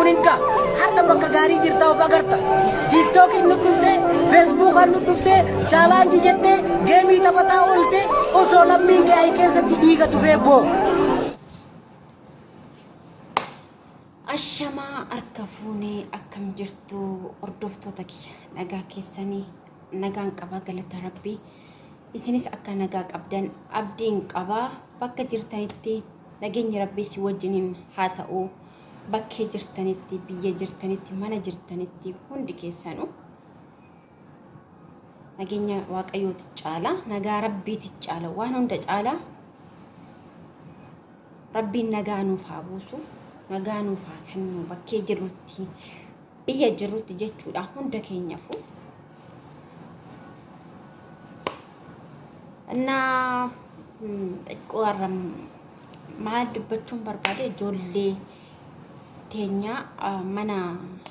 kuninka harda bakka gaarii jirta of agarta TikTok nu dhufte Facebook nu dhufte challenge jette geemii taphataa oolte osoo lammiin kee ay keessatti dhiiga tufee boo. Ashamaa harka fuunee akkam jirtu hordoftoota kiyya nagaa keessanii nagaan qabaa galata rabbii isinis akka nagaa qabdan abdiin qabaa bakka jirtanitti nageenya rabbii si wajjiniin haa ta'u bakkee jirtanitti biyya jirtanitti mana jirtanitti hundi keessanuu nageenya waaqayyooti caala nagaa rabbiiti caala waan hunda caala rabbiin nagaa nuuf haa buusu nagaa nuuf haa kennu bakkee jirrutti biyya jirrutti jechuudha hunda keenyaafuu እና ቆራም ማድ በቹን በርባዴ ጆሌ ቴኛ መና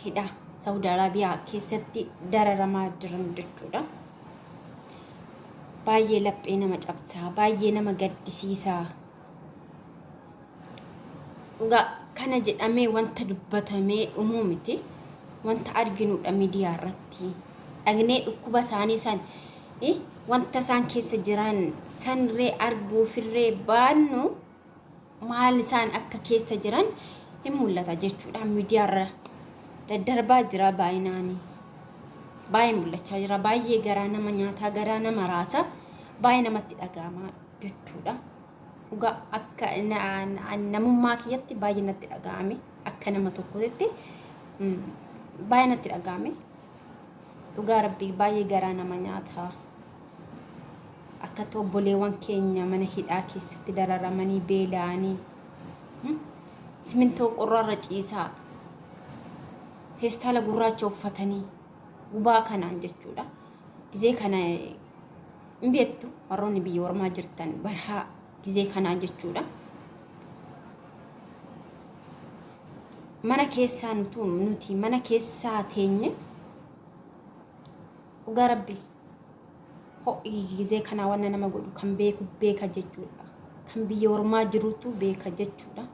ሂዳ ሳውዲ አረቢያ ኬሰቲ ደረረማ ድረም ድቹዳ ባዬ ለጴነ መጨብሳ ባዬ ነመገድሲሳ ጋ ከነ ጀዳሜ ወንተ ድበተሜ ኡሙምቲ ወንተ አርጊኑ ሚዲያ ረቲ አግኔ እኩባ ሳኒሳን wanta isaan keessa jiran sanree arguu firree baannu maal isaan akka keessa jiran hin mul'ata jechuudha miidiyaarra daddarbaa jira baay'inaanii baay'ee mul'achaa jira baay'ee garaa nama nyaataa garaa nama raasa baay'ee namatti dhaga'ama jechuudha uga akka namummaa kiyyatti baay'ee natti dhaga'ame akka nama tokkotti baay'ee natti dhaga'ame uga rabbi baay'ee garaa nama nyaataa akka tobboleewwan keenya mana hidhaa keessatti dararamanii beela'anii simintoo qorraarra ciisaa feestaala gurraacha uffatanii gubaa kanaan jechuudha gizee kana hin beektu warroonni biyya ormaa jirtan barhaa gizee kanaan jechuudha mana keessaa nuti mana keessaa teenye uga rabbi gizee kana wanna nama godhu kan beeka jechuudha kan biyya ormaa jirutu beeka jechuudha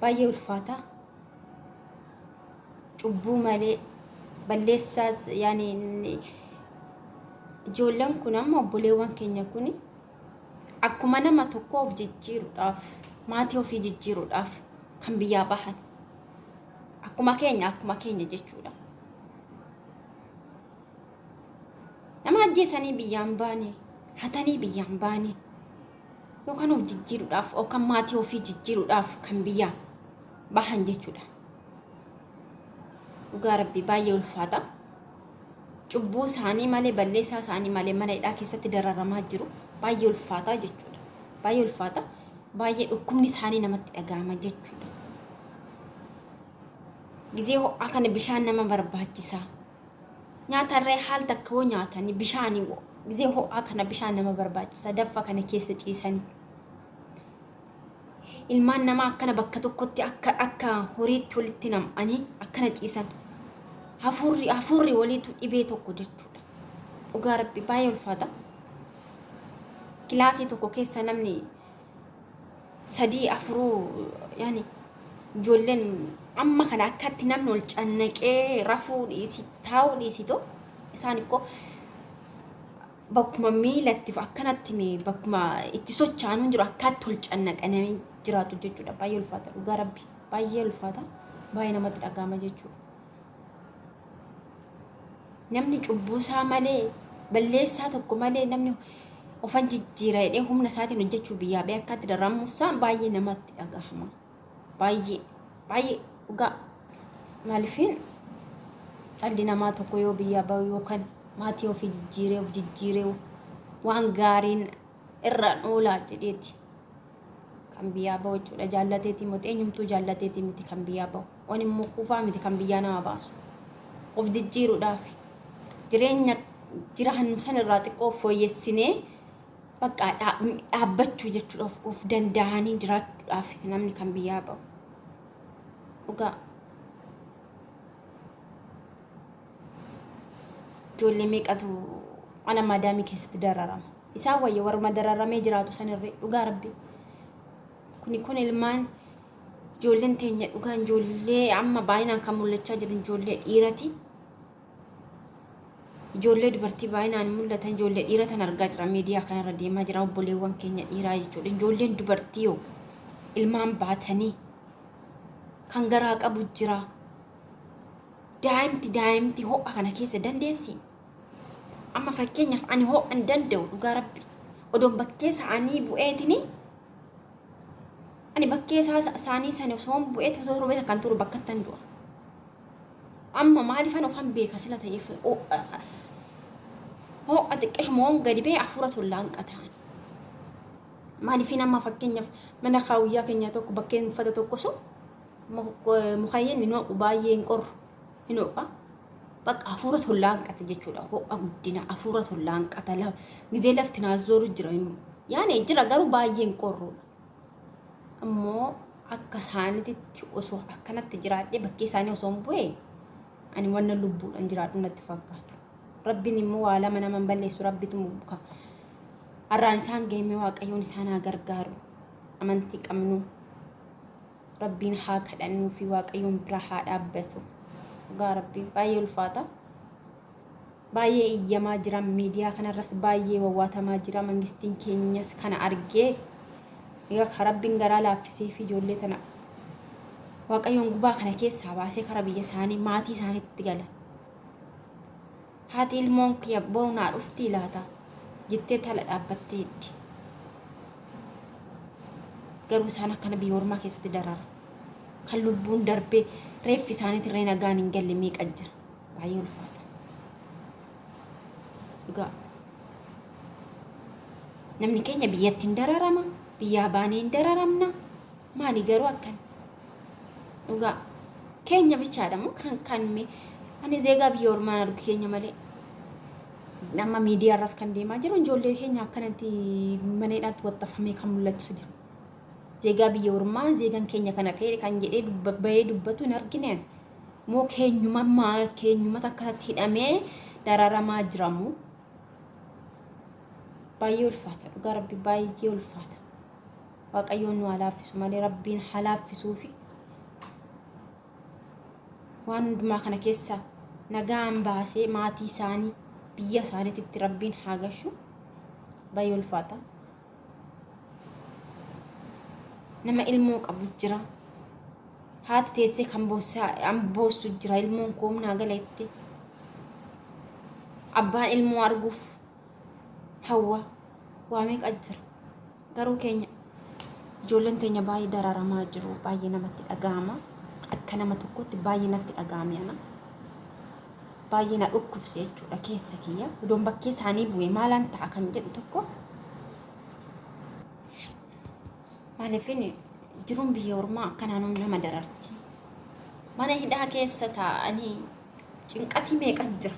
baay'ee ulfaata cubbuu malee balleessaas yaani ijoolleen kun amma obboleewwan keenya kun akkuma nama tokko of jijjiiruudhaaf maatii ofii jijjiiruudhaaf kan biyyaa bahan akkuma keenya jechuudha nama ajjeesanii biyyaan baane hatanii biyyaan baane yookaan of jijjiiruudhaaf yookaan maatii ofii jijjiiruudhaaf kan biyyaa bahan jechuudha dhugaa rabbii baay'ee ulfaata cubbuu isaanii malee balleessaa isaanii malee mana hidhaa keessatti dararamaa jiru baay'ee ulfaata jechuudha baay'ee ulfaata baay'ee dhukkubni isaanii namatti dhaga'ama jechuudha gizee ho'aa kana bishaan nama barbaachisa nyaatarree haal takka hoo nyaatanii bishaanii gizee ho'aa kana bishaan nama barbaachisa daffa kana keessa ciisanii ilmaan nama akkana bakka tokkotti akka horiitti walitti nam'anii akkana ciisan hafuurri waliitu dhibee tokko jechuudha dhugaa rabbi baay'ee ulfaata kilaasii tokko keessa namni 3-4 yaani ijoolleen amma kana akkatti namni ol cannaqee rafuu dhiisi taa'uu dhiisito isaan ikko bakkuma miilatti akkanatti bakkuma itti socho'an jiru akkatti ol cannaqanii jiraatu jechuudha baay'ee ulfaata dhugaa rabbi baay'ee ulfaata baay'ee namatti dhaga'ama jechuudha namni cubbuusaa malee balleessaa tokko malee namni ofan jijjiira jedhee humna isaatiin hojjechuu biyyaa bee akkatti dararamuusaa baay'ee namatti dhaga'ama baay'ee dhugaa maaliifin calli namaa tokko yoo biyyaa bahu yookaan maatii ofii jijjiiree waan gaariin irraan oolaa jedheeti kan biyyaa bahu jechuudha jaallateeti miti eenyumtuu jaallateeti miti kan biyyaa bahu waan immoo kuufaa miti kan biyyaa nama baasu of jijjiiruudhaaf jireenya jiraannu san irraa xiqqoo fooyyessinee bakka dhaabbachuu jechuudha of danda'anii jiraachuudhaaf namni kan biyyaa bahu dhugaa ijoollee meeqatu ana maadaamii keessatti dararama isaan wayya warma dararamee jiraatu sanirree dhugaa rabbi kun ilmaan ijoolleen teenya dhugaan ijoollee amma baay'inaan kan mul'achaa jiru ijoollee dhiirati. Ijoollee dubartii baay'inaan mul'atan ijoollee dhiira tan argaa jira miidiyaa kanarra deemaa jira obboleewwan keenya dhiiraa jechuudha. Ijoolleen dubartii yoo ilmaan baatanii kan garaa qabu jira. Daa'imti ho'a kana keessa dandeessi. Amma fakkeenyaaf ani ho'a hin danda'u dhugaa rabbi. Odoon bakkee isaanii bu'eetini ani bakkee isaanii sana osoo bu'ee osoo roobee kan turu bakka tan du'a. Amma maaliifan ofan beeka sila ta'eef ho'a xiqqeeshumoon gadi ba'e afuura tollaan qataan. Maaliifin amma fakkeenyaaf mana kaawuyyaa keenya tokko bakkeen uffata tokko sun mukayyeen inni ho'u baay'ee hin qorru hin ho'a. Bakka afuura tollaan qata jechuudha. Ho'a guddina afuura tollaan qata gizee lafti naazooru jira. Yaani jira garuu baay'ee hin qorruudha. Ammoo akka isaaniitti osoo akkanatti jiraadhee bakkee isaanii osoo hin bu'e ani wanna lubbuudhaan jiraadhu natti fakkaatu. Rabbiin immoo waa lama nama hin balleessu rabbitu muka. Arraan isaan geemee waaqayyoon isaan haa gargaaru. Amantii qabnu rabbiin haa kadhannuu fi waaqayyoon bira haa dhaabbatu. Dhugaa rabbii baay'ee ulfaata. Baay'ee iyyamaa jira miidiyaa kanarras baay'ee wawwaatamaa jira mangistiin keenyas kana argee egaa rabbiin garaa laaffisee fi ijoollee tana waaqayyoon gubaa kana keessaa baasee karaa biyya isaanii maatii isaaniitti galan. Haati ilmoon kiyya boonaa dhuftii laata jettee tala dhaabbatteetti. Garuu isaan akkana biyya ormaa keessatti darara. Kan lubbuun darbee reeffi isaaniitti irree nagaan hin galle meeqa jira. Baay'ee ulfaata. Dhugaa. Namni keenya biyyatti hin dararama. Biyyaa baanee hin dararamna. Maali garuu akkan. Dhugaa. Keenya bichaadha moo kan mee ani zeegaa biyya ormaan argu keenya malee. Nama miidiyaa irras kan deemaa jiru ijoollee keenya akkanatti maneedhaatti waxxafamee kan mul'achaa jiru. Zeegaa biyya ormaa zeegaan keenya kana ka'e kan jedhee bahee dubbatu hin argine. Moo keenyumata akkanatti hidhamee dararamaa jiramu. Baay'ee ulfaata dhugaa rabbi baay'ee ulfaata. Waaqayyoon nu halaaffisu malee rabbiin halaaffisuufi. Waan hundumaa kana keessa nagaan baasee maatii isaanii biyya isaaniitti rabbiin haa gashu. Baay'ee ulfaata. Nama ilmoo qabu jira. Haati teessee kan boossu jira ilmoon koomnaa galeetti. Abbaan ilmoo arguuf hawwa waa meeqa jira. Garuu keenya ijoolleen teenya baay'ee dararamaa jiru. Baay'ee namatti dhaga'ama. Akka nama tokkotti baay'ee natti dhaga'ame ana. Baay'ee na dhukkubse jechuudha keessa kiyya. Odoon bakkee isaanii bu'e maalaan ta'a kan jedhu tokko. Maaliifin jiruun biyya ormaa akkanaan nama dararti. Mana hidhaa keessa taa'anii cinqatii meeqa jira.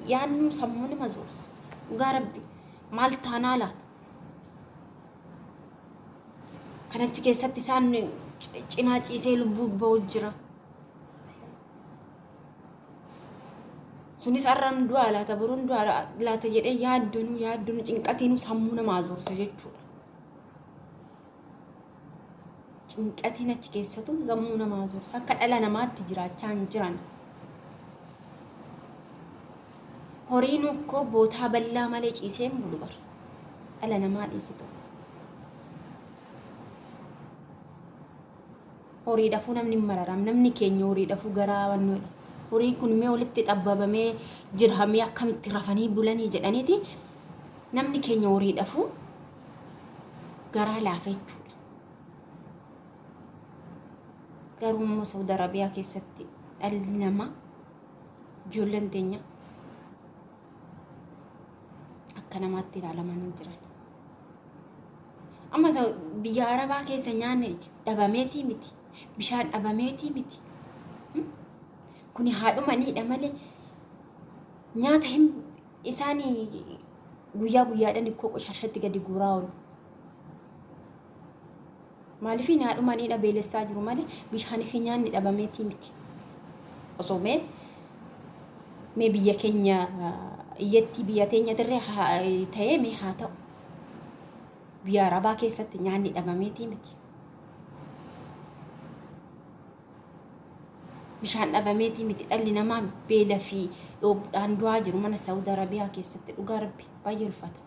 Yaannu sammuu nama zoorsa. Dhugaa rabbi maal taanaa laata? Kanachi keessatti isaan cinaa ciisee lubbuu ba'u jira. Sunis arraan du'aa laata boruun du'aa laata jedhee yaadduun cinqatiinuu sammuu namaa zoorsa jechuudha. Cinqatiin achi keessatu sammuu namaa zoorsa. Akka dhala namaatti jiraachaa hin jiran. Horiin okkoo bootaa bal'aa malee ciisee hin bulu bara. Dhala namaa dhiisitu. Horii dhafuu namni hin mararam. Namni keenya horii dhafuu garaa wannoodha. Horii kun mee walitti xabbabamee jirhamee akkamitti rafanii bulanii jedhaniiti. Namni keenya horii dhafuu garaa laafa jechuudha. Garuu immoo Saudi Arabiyaa keessatti dhalli namaa ijoolleen teenya akka namaatti ilaalamaa hin jiran. Amma biyya Arabaa keessa nyaanni dhabameetii miti. Bishaan dhabameetii miti. Kuni haadhumaniidha malee nyaata isaanii guyyaa guyyaadhaan ikkoo qoshaashatti gadi guuraa oolu. Maaliif haadhumaniidha beelessaa jiru malee bishaanii fi nyaanni dhabameetii miti. Osoo mee biyya keenya iyyatti biyya teenya dirree ta'ee haa ta'u. Biyya Arabaa keessatti nyaanni dhabameetii miti. bishaan dhabameetii miti dhalli namaa beela fi dhoobdhaan du'aa jiru mana Saawud Arabiyaa keessatti dhugaa rabbi baay'ee ulfaata.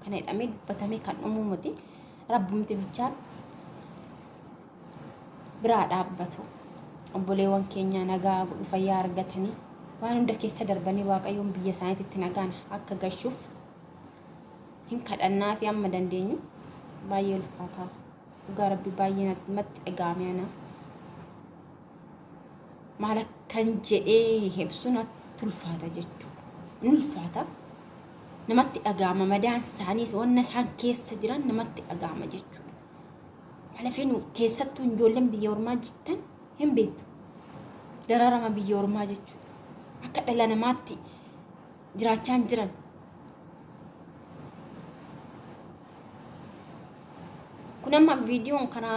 Kana jedhamee dubbatamee kan dhumu miti rabbumti bichaan biraa dhaabbatu. Obboleewwan keenya nagaa godhu fayyaa argatanii waan hunda keessa darbanii waaqayyoon biyya isaaniitti nagaan akka gashuuf hin kadhannaa fi amma dandeenyu baay'ee ulfaata. Dhugaa rabbi baay'ee namatti dhaga'ame ana. Maal akkan jedhee hebsuun ulfaata jechuudha. Ni ulfaata. Namatti dhaga'ama madaan isaaniis wanna isaan keessa jiran namatti dhaga'ama jechuudha. Malafeen keessattuu ijoolleen biyya ormaa jirtan hin beektu. Dararama biyya ormaa jechuudha. Akka dhala namaatti jiraachaa jiran. Kun amma viidiyoon kana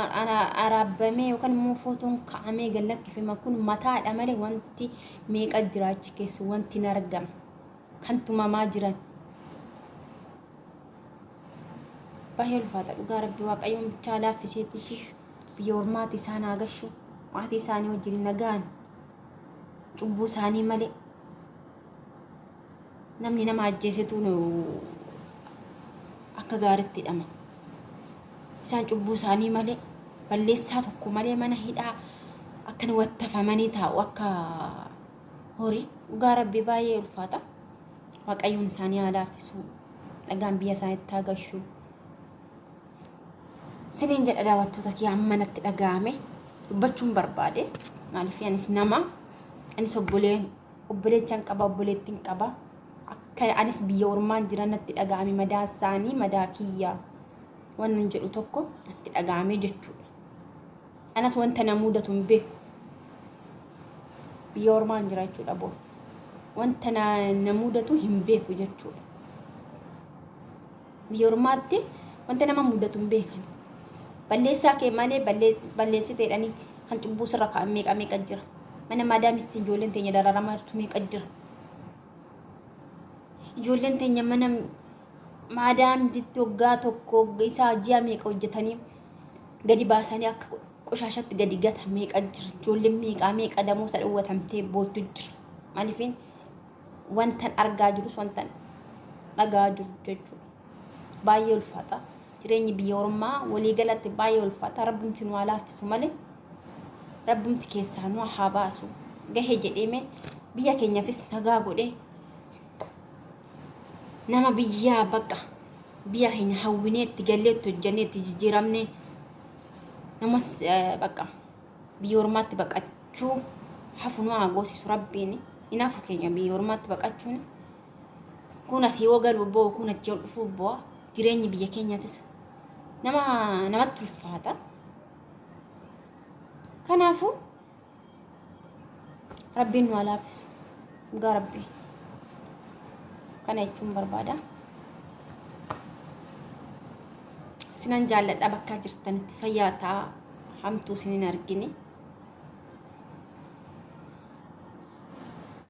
araabamee yookaan immoo footoon kaa'amee gallakkifame kun mataadha malee wanti meeqa jiraachi keessa wanti hin argamu kan tumamaa jiran. Baay'ee ulfaata dhugaa rabbi waaqayyoon bichaa laaffiseetii fi biyya ormaati isaan agashu maatii isaanii wajjin nagaan cubbuu isaanii malee namni nama ajjeesetu akka gaariitti hidhama. Isaan cubbuu isaanii malee balleessaa tokko malee mana hidhaa akka wattafamanii taa'u akka horii. Dhugaa rabbi baay'ee ulfaata. Waaqayyoon isaanii haa laaffisu. Dhagaan biyya isaaniitti agashu. Siniin jedha daawwattoota kee amma natti dhaga'ame dubbachuun barbaade. Maaliif anis nama anis obboleettiin qaba obboleettiin qaba. Akka anis biyya ormaan jiran natti dhaga'ame madaa isaanii madaa kiyyaa. Waan hin jedhu tokko natti dhaga'ame jechuudha. Anas wanta na mudatu hin beeku. Biyya ormaan jira jechuudha boo. Wanta na mudatu hin beeku jechuudha. Biyya ormaatti wanta nama mudatu hin beekan. Balleessaa kee malee balleessiteedhanii kan cubbuu sirra kaa'an meeqa jira. Mana maadaamisti ijoolleen teenya dararamaa jirtu meeqa jira. Ijoolleen teenya mana maadaamtitti waggaa tokko isaa ji'a meeqa hojjetanii gadi baasanii akka qoshaashatti gadi gata meeqa jira. Ijoolleen meeqa damoo isa dhawwatamtee boochuu jira. Maaliifin wantan argaa jirus wantan dhagaa jiru jechuudha. Baay'ee ulfaata. Jireenyi biyya ormaa walii galatti baay'ee ulfaata. Rabbumti nu haa laaffisu malee rabbumti keessaa nu haa baasu. Gahee jedheeme biyya keenyaafis nagaa godhee nama biyyaa baqa biyya keenya hawwinee itti gallee itti hojjannee itti jijjiiramnee namas baqa biyya ormaatti baqachuu hafu nu haa goosisu rabbiin. Inaafu keenya biyya ormaatti baqachuun kun asii ogalu boo kun achi ol dhufuuf boo jireenyi biyya keenyaatis namatti ulfaata. Kanaafuu rabbiin nu haa laaffisu. Dhugaa rabbii kana jechuun barbaada. Sinan jaalladha bakka jirtanitti fayyaa ta'a. Hamtuu sinin argine.